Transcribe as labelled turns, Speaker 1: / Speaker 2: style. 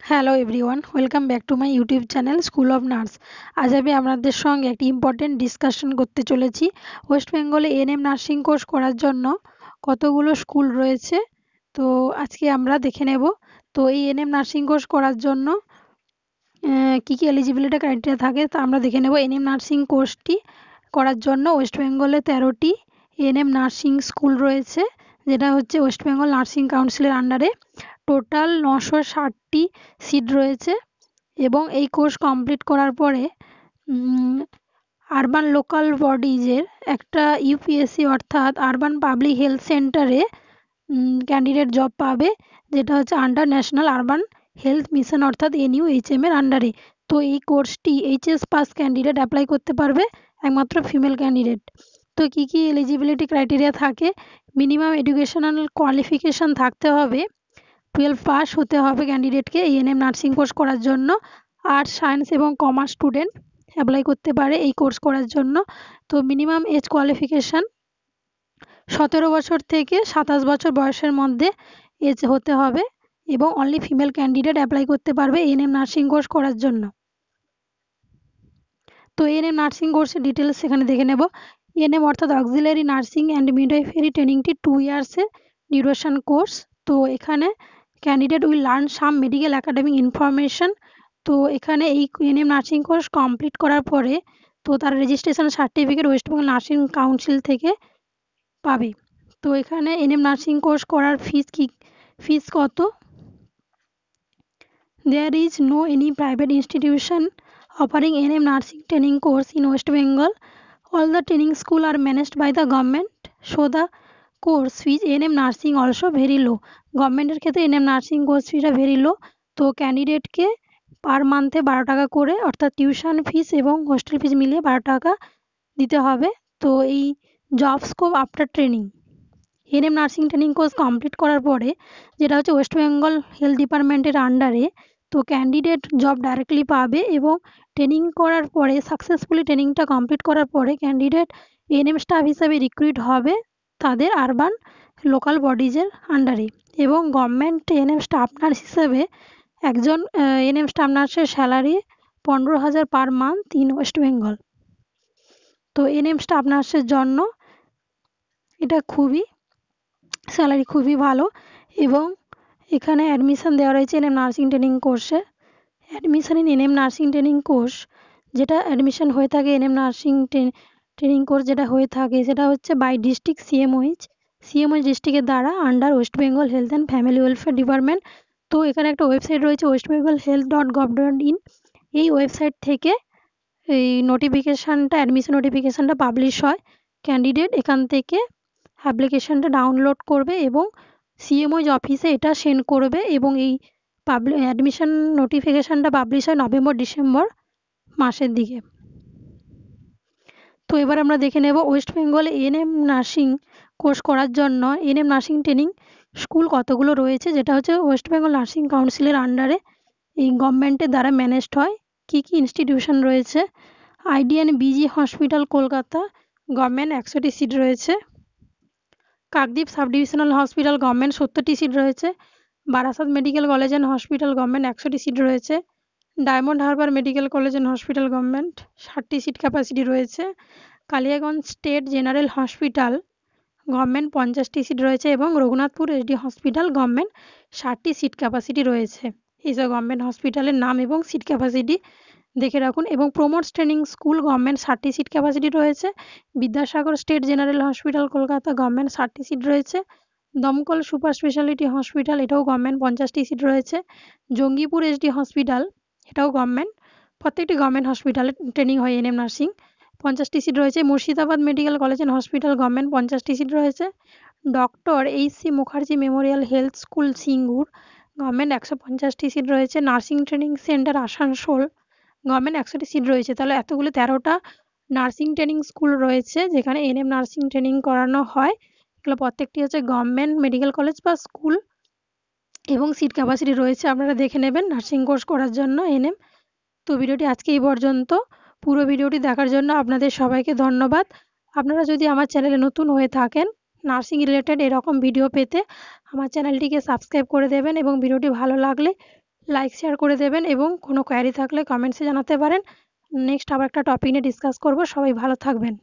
Speaker 1: Hello everyone, welcome back to my YouTube channel school of nurse. আজ আমি আপনাদের সঙ্গে একটি ইম্পর্টেন্ট ডিসকাশন করতে চলেছি। ওয়েস্ট বেঙ্গলে এএনএম নার্সিং কোর্স করার জন্য কতগুলো স্কুল রয়েছে, তো আজকে আমরা দেখে নেব। তো এই এএনএম নার্সিং কোর্স করার জন্য কী কী এলিজিবিলিটি ক্রাইটেরিয়া থাকে তা আমরা দেখে নেব। এএনএম নার্সিং কোর্সটি করার জন্য ওয়েস্ট বেঙ্গলে 13টি এএনএম নার্সিং স্কুল রয়েছে, যেটা হচ্ছে ওয়েস্ট বেঙ্গল নার্সিং কাউন্সিলের আন্ডারে। টোটাল 960টি সিট রয়েছে এবং এই কোর্স কমপ্লিট করার পরে আরবান লোকাল বডিজের একটা ইউপিএসসি অর্থাৎ আরবান পাবলিক হেলথ সেন্টারে ক্যান্ডিডেট জব পাবে, যেটা হচ্ছে under national urban health mission অর্থাৎ NUHM এর আন্ডারে। তো এই কোর্সটি এইচএস পাস ক্যান্ডিডেট অ্যাপ্লাই করতে পারবে, একমাত্র ফিমেল ক্যান্ডিডেট। তো কী কী এলিজিবিলিটি ক্রাইটেরিয়া থাকে? মিনিমাম এডুকেশনাল কোয়ালিফিকেশান থাকতে হবে, 12 পাস হতে হবে ক্যান্ডিডেটকে এএনএম নার্সিং কোর্স করার জন্য। আর্টস, সায়েন্স এবং কমার্স স্টুডেন্ট অ্যাপ্লাই করতে পারে এই কোর্স করার জন্য। তো মিনিমাম এজ কোয়ালিফিকেশান 17 বছর থেকে 27 বছর বয়সের মধ্যে এজ হতে হবে এবং অনলি ফিমেল ক্যান্ডিডেট অ্যাপ্লাই করতে পারবে এএনএম নার্সিং কোর্স করার জন্য। তো এএনএম নার্সিং কোর্সের ডিটেলস এখানে দেখে নেব। এএনএম অর্থাৎ অক্সিলারি নার্সিং অ্যান্ড মিডওয়াইফারি ট্রেনিংটি 2 ইয়ার্সের ডিউরেশন কোর্স। তো এখানে candidate will learn some medical academic information. তো এখানে এই এএনএম নার্সিং কোর্স কমপ্লিট করার পরে তো তার registration certificate West Bengal nursing council থেকে পাবে। তো এখানে এএনএম নার্সিং কোর্স করার ফিস কত? There is no any private institution offering NM nursing training course in West Bengal. All the training school are managed by the government, so the course fees NM nursing also very low. গভর্নমেন্টের ক্ষেত্রে NM nursing course ফিটা very low. তো ক্যান্ডিডেটকে পার মান্থে 12 টাকা করে অর্থাৎ tuition fees এবং hostel ফিস মিলিয়ে 12 টাকা দিতে হবে। তো এই job scope after training, ANM nursing training course complete করার পরে যেটা হচ্ছে ওয়েস্ট বেঙ্গল হেলথ ডিপার্টমেন্টের আন্ডারে, তো ক্যান্ডিডেট জব ডাইরেক্টলি পাবে এবং ট্রেনিং করার পরে সাকসেসফুলি ট্রেনিংটা কমপ্লিট করার পরে ক্যান্ডিডেট এএনএম স্টাফ হিসাবে রিক্রুইট হবে তাদের আরবান লোকাল বডিজের আন্ডারে। এবং গভর্নমেন্ট এএনএম স্টাফ নার্স হিসেবে একজন এএনএম স্টাফ নার্সের salary 15,000 per month in West Bengal. তো এএনএম স্টাফ নার্সের জন্য এটা স্যালারি খুবই ভালো। এবং এখানে অ্যাডমিশান দেওয়া রয়েছে এএনএম নার্সিং ট্রেনিং কোর্সে। Admission in ANM nursing training course, যেটা অ্যাডমিশান হয়ে থাকে এএনএম নার্সিং ট্রেনিং কোর্স যেটা হয়ে থাকে সেটা হচ্ছে বাই ডিস্ট্রিক্ট সিএমওইচ ডিস্ট্রিক্টের দ্বারা under West Bengal health and family welfare department. তো এখানে একটা ওয়েবসাইট রয়েছে westbengalhealth.gov.in। এই ওয়েবসাইট থেকে এই নোটিফিকেশানটা অ্যাডমিশন নোটিফিকেশানটা পাবলিশ হয়। ক্যান্ডিডেট এখান থেকে অ্যাপ্লিকেশানটা ডাউনলোড করবে এবং সিএমওইচ অফিসে এটা সেন্ড করবে এবং এই অ্যাডমিশন নোটিফিকেশানটা পাবলিশ হয় নভেম্বর-ডিসেম্বর মাসের দিকে। তো এবার আমরা দেখে নেব ওয়েস্ট বেঙ্গলে এএনএম নার্সিং কোর্স করার জন্য এএনএম নার্সিং ট্রেনিং স্কুল কতগুলো রয়েছে, যেটা হচ্ছে ওয়েস্ট বেঙ্গল নার্সিং কাউন্সিলের আন্ডারে এই গভর্নমেন্টের দ্বারা ম্যানেজড হয়। কী কী ইনস্টিটিউশন রয়েছে? IDN BG hospital Kolkata, government 100টি সিট রয়েছে। Kakdwip sub divisional hospital government 70টি সিট রয়েছে। Barasat medical college and hospital government 100টি সিট রয়েছে। Diamond Harbour medical college and hospital government 60টি সিট ক্যাপাসিটি রয়েছে। Kaliaganj state general hospital government 50টি সিট রয়েছে এবং রঘুনাথপুর এসডি হসপিটাল গভর্নমেন্ট 60টি সিট ক্যাপাসিটি রয়েছে। এইসব গভর্নমেন্ট হসপিটালের নাম এবং সিট ক্যাপাসিটি দেখে রাখুন। এবং প্রমোটস ট্রেনিং স্কুল গভর্নমেন্ট 60টি সিট ক্যাপাসিটি রয়েছে। Vidyasagar state general hospital Kolkata government 60টি সিট রয়েছে। দমকল সুপার স্পেশালিটি হসপিটাল এটাও গভর্নমেন্ট 50টি সিট রয়েছে। জঙ্গিপুর এসডি হসপিটাল এটাও গভর্নমেন্ট, প্রত্যেকটি গভর্নমেন্ট হসপিটালে ট্রেনিং হয় এএনএম নার্সিং, 50টি সিট রয়েছে। Murshidabad medical college and hospital government 50টি সিট রয়েছে। Doctor H C. Mukherjee memorial health school Singur government 150টি সিট রয়েছে। Nursing training centre Asansol government 100টি সিট রয়েছে। তাহলে এতগুলো 13টা নার্সিং ট্রেনিং স্কুল রয়েছে যেখানে এএনএম নার্সিং ট্রেনিং করানো হয়। এগুলো প্রত্যেকটি হচ্ছে গভর্নমেন্ট মেডিকেল কলেজ বা স্কুল এবং সিট ক্যাপাসিটি রয়েছে, আপনারা দেখে নেবেন নার্সিং কোর্স করার জন্য এএনএম। তো ভিডিওটি আজকে এই পর্যন্ত। পুরো ভিডিওটি দেখার জন্য আপনাদের সবাইকে ধন্যবাদ। আপনারা যদি আমার চ্যানেলে নতুন হয়ে থাকেন নার্সিং রিলেটেড এরকম ভিডিও পেতে আমার চ্যানেলটিকে সাবস্ক্রাইব করে দেবেন এবং ভিডিওটি ভালো লাগলে লাইক শেয়ার করে দেবেন এবং কোনো কোয়ারি থাকলে কমেন্টসে জানাতে পারেন। নেক্সট আবার একটা টপিক নিয়ে ডিসকাস করব। সবাই ভালো থাকবেন।